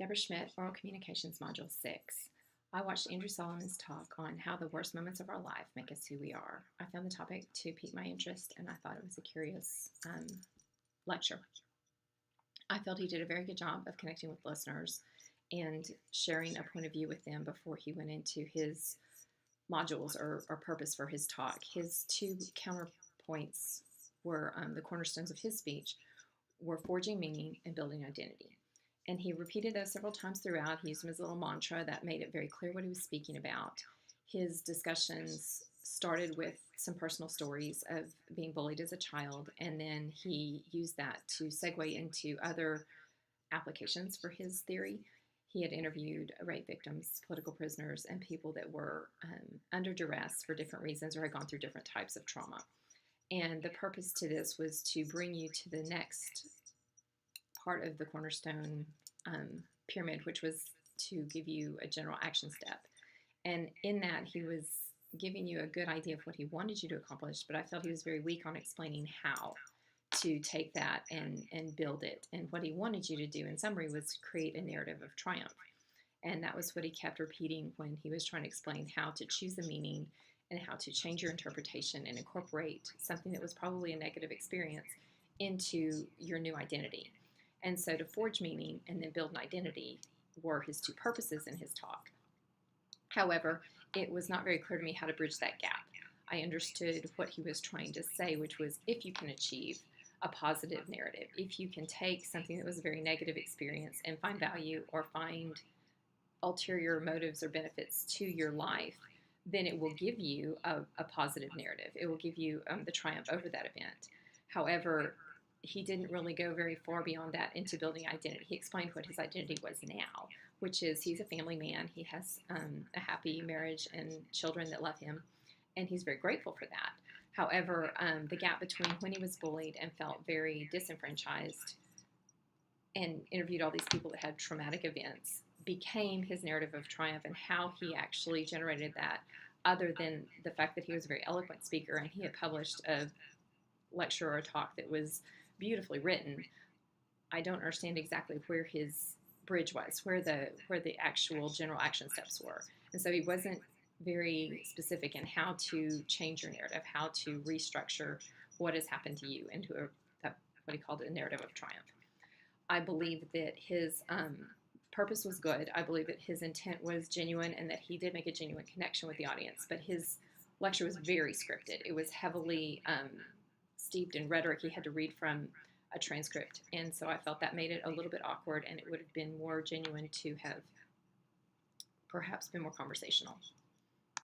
Deborah Schmidt, Oral Communications Module 6. I watched Andrew Solomon's talk on how the worst moments of our life make us who we are. I found the topic to pique my interest, and I thought it was a curious lecture. I felt he did a very good job of connecting with listeners and sharing a point of view with them before he went into his modules or purpose for his talk. His two counterpoints were the cornerstones of his speech were forging meaning and building identity. And he repeated those several times throughout. He used them as a little mantra that made it very clear what he was speaking about. His discussions started with some personal stories of being bullied as a child, and then he used that to segue into other applications for his theory. He had interviewed rape victims, political prisoners, and people that were under duress for different reasons or had gone through different types of trauma. And the purpose to this was to bring you to the next part of the Cornerstone pyramid, which was to give you a general action step. And in that, he was giving you a good idea of what he wanted you to accomplish, but I felt he was very weak on explaining how to take that and build it. And what he wanted you to do, in summary, was create a narrative of triumph. And that was what he kept repeating when he was trying to explain how to choose a meaning and how to change your interpretation and incorporate something that was probably a negative experience into your new identity. And so to forge meaning and then build an identity were his two purposes in his talk. However, it was not very clear to me how to bridge that gap. I understood what he was trying to say, which was if you can achieve a positive narrative, if you can take something that was a very negative experience and find value or find ulterior motives or benefits to your life, then it will give you a positive narrative. It will give you the triumph over that event. However, he didn't really go very far beyond that into building identity. He explained what his identity was now, which is he's a family man. He has a happy marriage and children that love him, and he's very grateful for that. However, the gap between when he was bullied and felt very disenfranchised and interviewed all these people that had traumatic events became his narrative of triumph, and how he actually generated that, other than the fact that he was a very eloquent speaker and he had published a lecture or a talk that was beautifully written. I don't understand exactly where his bridge was, where the actual general action steps were. And so he wasn't very specific in how to change your narrative, how to restructure what has happened to you into what he called a narrative of triumph. I believe that his purpose was good. I believe that his intent was genuine and that he did make a genuine connection with the audience, but his lecture was very scripted. It was heavily steeped in rhetoric. He had to read from a transcript, and so I felt that made it a little bit awkward, and it would have been more genuine to have perhaps been more conversational.